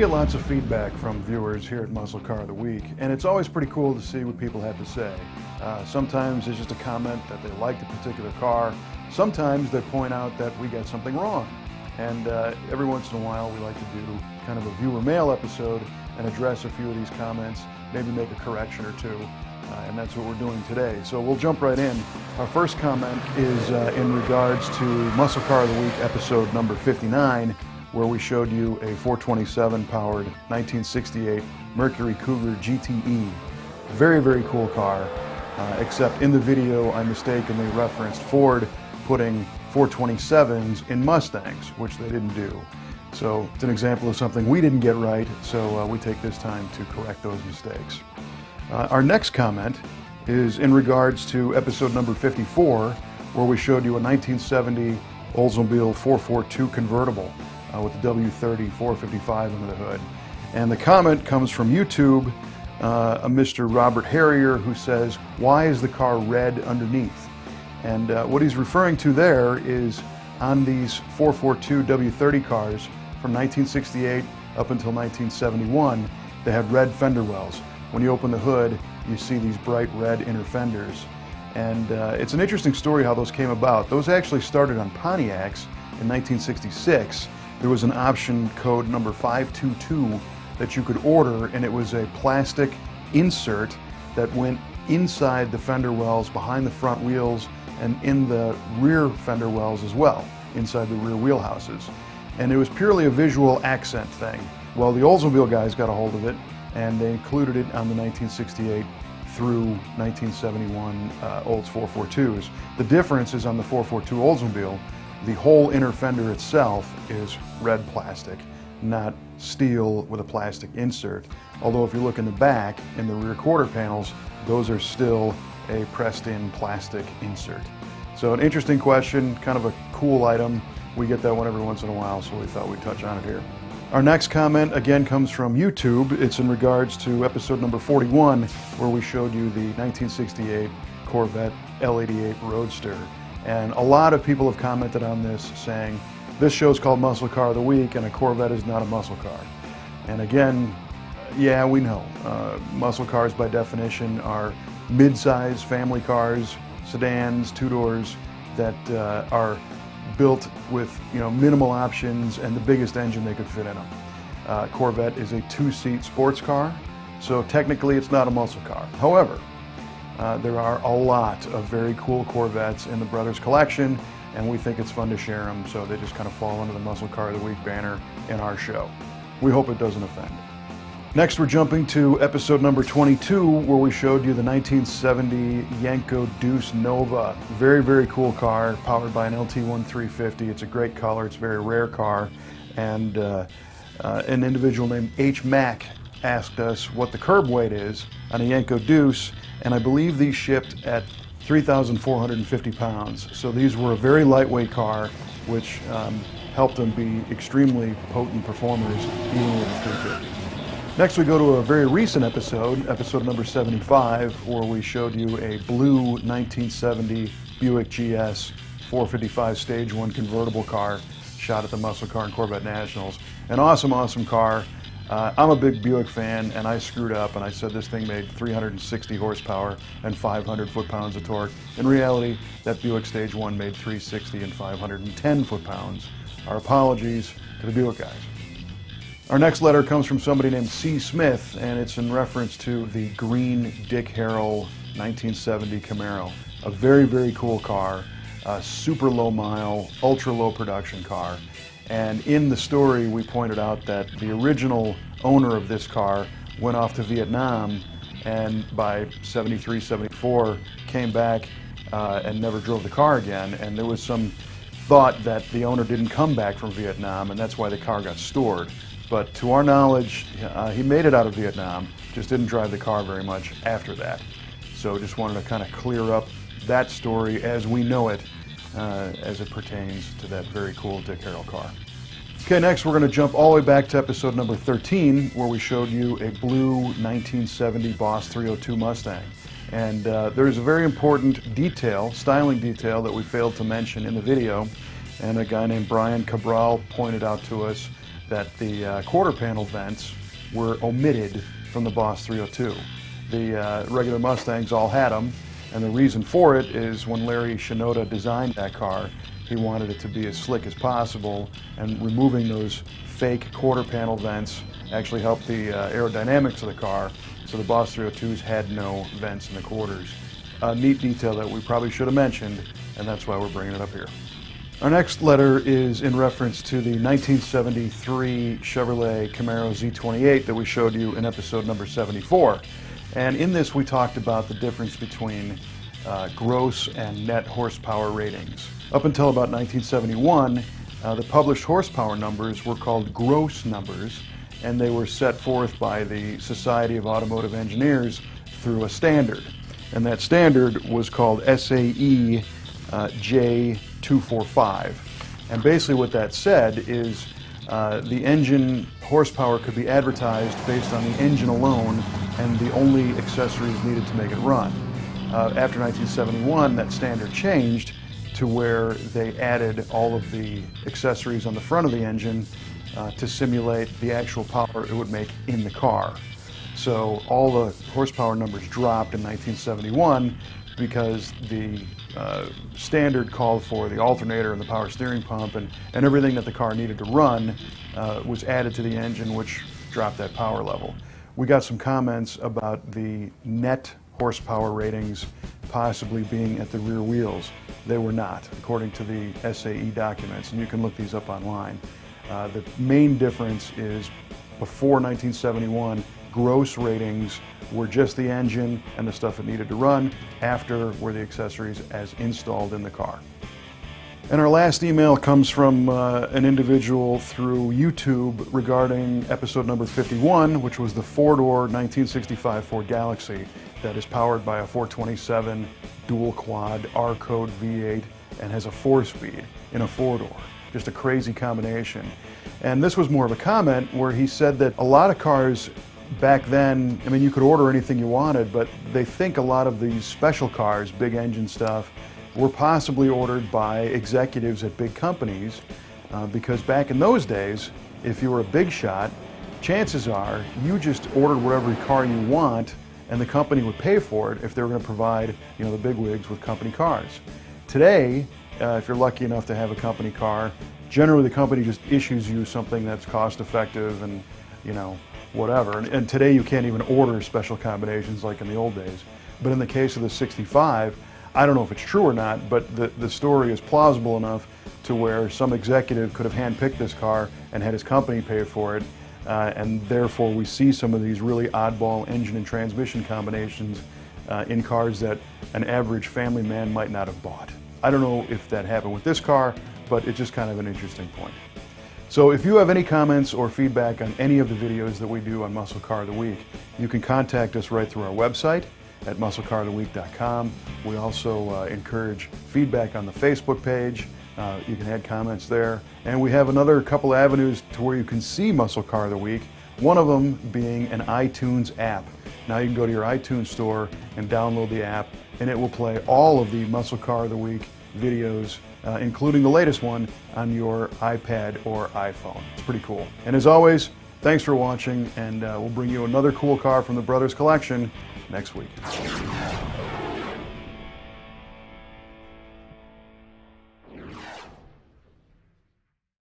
get lots of feedback from viewers here at Muscle Car of the Week, and it's always pretty cool to see what people have to say. Sometimes it's just a comment that they like the particular car. Sometimes they point out that we got something wrong. And every once in a while we like to do kind of a viewer mail episode and address a few of these comments, maybe make a correction or two, and that's what we're doing today. So we'll jump right in. Our first comment is in regards to Muscle Car of the Week episode number 59, where we showed you a 427 powered 1968 Mercury Cougar GTE. Very, very cool car, except in the video I mistakenly referenced Ford putting 427s in Mustangs, which they didn't do. So it's an example of something we didn't get right, so we take this time to correct those mistakes. Our next comment is in regards to episode number 54, where we showed you a 1970 Oldsmobile 442 convertible with the W30 455 under the hood. And the comment comes from YouTube, a Mr. Robert Harrier, who says, "Why is the car red underneath?" And what he's referring to there is on these 442 W30 cars from 1968 up until 1971, they had red fender wells. When you open the hood, you see these bright red inner fenders. And it's an interesting story how those came about. Those actually started on Pontiacs in 1966. There was an option code number 522 that you could order, and it was a plastic insert that went inside the fender wells, behind the front wheels, and in the rear fender wells as well, inside the rear wheelhouses. And it was purely a visual accent thing. Well, the Oldsmobile guys got a hold of it, and they included it on the 1968 through 1971 Olds 442s. The difference is on the 442 Oldsmobile, the whole inner fender itself is red plastic, not steel with a plastic insert. Although if you look in the back, in the rear quarter panels, those are still a pressed-in plastic insert. So an interesting question, kind of a cool item. We get that one every once in a while, so we thought we'd touch on it here. Our next comment again comes from YouTube. It's in regards to episode number 41, where we showed you the 1968 Corvette L88 Roadster. And a lot of people have commented on this saying, this show's called Muscle Car of the Week, and a Corvette is not a muscle car. And again, yeah, we know. Muscle cars by definition are mid-size family cars, sedans, two-doors that are built with minimal options and the biggest engine they could fit in them. Corvette is a two-seat sports car, so technically it's not a muscle car. However, there are a lot of very cool Corvettes in the Brothers collection, and we think it's fun to share them, so they just kind of fall under the Muscle Car of the Week banner in our show. We hope it doesn't offend. Next, we're jumping to episode number 22, where we showed you the 1970 Yenko Deuce Nova. Very, very cool car, powered by an LT1350. It's a great color. It's a very rare car. And an individual named H. Mack asked us what the curb weight is on a Yenko Deuce, and I believe these shipped at 3,450 pounds. So these were a very lightweight car, which helped them be extremely potent performers, even with the 350. Next, we go to a very recent episode, episode number 75, where we showed you a blue 1970 Buick GS 455 Stage 1 convertible car shot at the Muscle Car and Corvette Nationals. An awesome, awesome car. I'm a big Buick fan, and I screwed up and I said this thing made 360 horsepower and 500 foot-pounds of torque. In reality, that Buick Stage 1 made 360 and 510 foot-pounds. Our apologies to the Buick guys. Our next letter comes from somebody named C. Smith, and it's in reference to the green Dick Harrell 1970 Camaro. A very, very cool car, a super low mile, ultra low production car. And in the story, we pointed out that the original owner of this car went off to Vietnam, and by 73, 74, came back and never drove the car again. And there was some thought that the owner didn't come back from Vietnam, and that's why the car got stored. But to our knowledge, he made it out of Vietnam, just didn't drive the car very much after that. So just wanted to kind of clear up that story as we know it, as it pertains to that very cool Dick Harrell car. Okay, next we're going to jump all the way back to episode number 13, where we showed you a blue 1970 Boss 302 Mustang. And there's a very important detail, styling detail, that we failed to mention in the video, and a guy named Brian Cabral pointed out to us that the quarter panel vents were omitted from the Boss 302. The regular Mustangs all had them, and the reason for it is when Larry Shinoda designed that car, he wanted it to be as slick as possible, and removing those fake quarter panel vents actually helped the aerodynamics of the car, so the Boss 302s had no vents in the quarters. A neat detail that we probably should have mentioned, and that's why we're bringing it up here. Our next letter is in reference to the 1973 Chevrolet Camaro Z28 that we showed you in episode number 74. And in this we talked about the difference between gross and net horsepower ratings. Up until about 1971, the published horsepower numbers were called gross numbers, and they were set forth by the Society of Automotive Engineers through a standard. And that standard was called SAE J245. And basically what that said is the engine horsepower could be advertised based on the engine alone and the only accessories needed to make it run. After 1971, that standard changed to where they added all of the accessories on the front of the engine to simulate the actual power it would make in the car. So all the horsepower numbers dropped in 1971 because the standard called for the alternator and the power steering pump and everything that the car needed to run was added to the engine, which dropped that power level. We got some comments about the net horsepower ratings possibly being at the rear wheels. They were not, according to the SAE documents, and you can look these up online. The main difference is before 1971, gross ratings were just the engine and the stuff it needed to run. After were the accessories as installed in the car. And our last email comes from an individual through YouTube regarding episode number 51, which was the four-door 1965 Ford Galaxy that is powered by a 427 dual quad R-Code V8 and has a 4-speed in a four-door. Just a crazy combination. And this was more of a comment where he said that a lot of cars back then, I mean, you could order anything you wanted, but they think a lot of these special cars, big engine stuff, were possibly ordered by executives at big companies because back in those days, if you were a big shot, chances are you just ordered whatever car you want and the company would pay for it if they were going to provide, you know, the bigwigs with company cars. Today, if you're lucky enough to have a company car, generally the company just issues you something that's cost effective and, you know, whatever. And today you can't even order special combinations like in the old days. But in the case of the 65, I don't know if it's true or not, but the story is plausible enough to where some executive could have handpicked this car and had his company pay for it. And therefore we see some of these really oddball engine and transmission combinations in cars that an average family man might not have bought. I don't know if that happened with this car, but it's just kind of an interesting point. So if you have any comments or feedback on any of the videos that we do on Muscle Car of the Week, you can contact us right through our website at musclecaroftheweek.com. We also encourage feedback on the Facebook page. You can add comments there. And we have another couple avenues to where you can see Muscle Car of the Week, one of them being an iTunes app. Now you can go to your iTunes store and download the app, and it will play all of the Muscle Car of the Week videos, including the latest one, on your iPad or iPhone. It's pretty cool. And as always, thanks for watching, and we'll bring you another cool car from the Brothers Collection next week.